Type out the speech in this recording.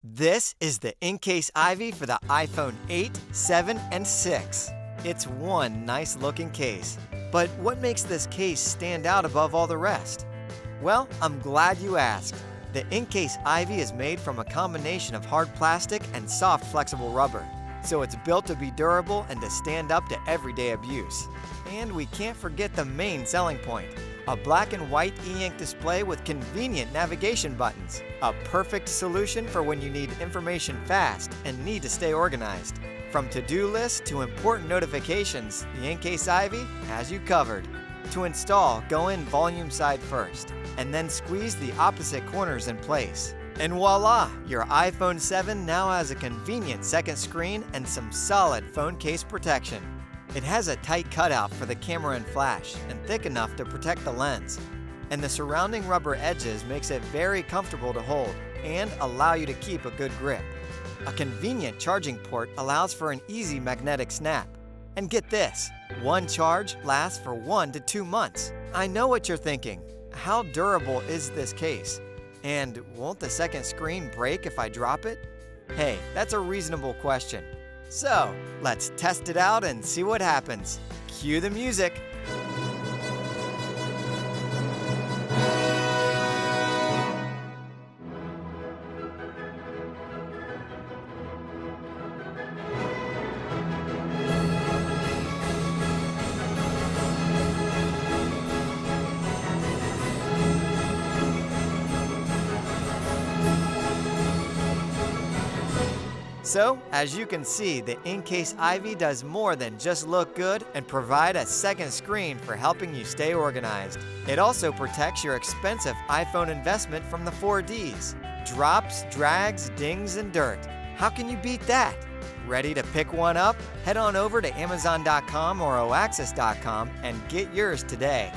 This is the InkCase IVY for the iPhone 8, 7, and 6. It's one nice looking case. But what makes this case stand out above all the rest? Well, I'm glad you asked. The InkCase IVY is made from a combination of hard plastic and soft flexible rubber. So it's built to be durable and to stand up to everyday abuse. And we can't forget the main selling point. A black and white e-ink display with convenient navigation buttons. A perfect solution for when you need information fast and need to stay organized. From to-do lists to important notifications, the InkCase IVY has you covered. To install, go in volume side first, and then squeeze the opposite corners in place. And voila! Your iPhone 7 now has a convenient second screen and some solid phone case protection. It has a tight cutout for the camera and flash, and thick enough to protect the lens. And the surrounding rubber edges makes it very comfortable to hold and allow you to keep a good grip. A convenient charging port allows for an easy magnetic snap. And get this, one charge lasts for 1 to 2 months. I know what you're thinking. How durable is this case? And won't the second screen break if I drop it? Hey, that's a reasonable question. So, let's test it out and see what happens. Cue the music. So, as you can see, the InkCase IVY does more than just look good and provide a second screen for helping you stay organized. It also protects your expensive iPhone investment from the 4Ds. Drops, drags, dings, and dirt. How can you beat that? Ready to pick one up? Head on over to Amazon.com or OAXIS.com and get yours today.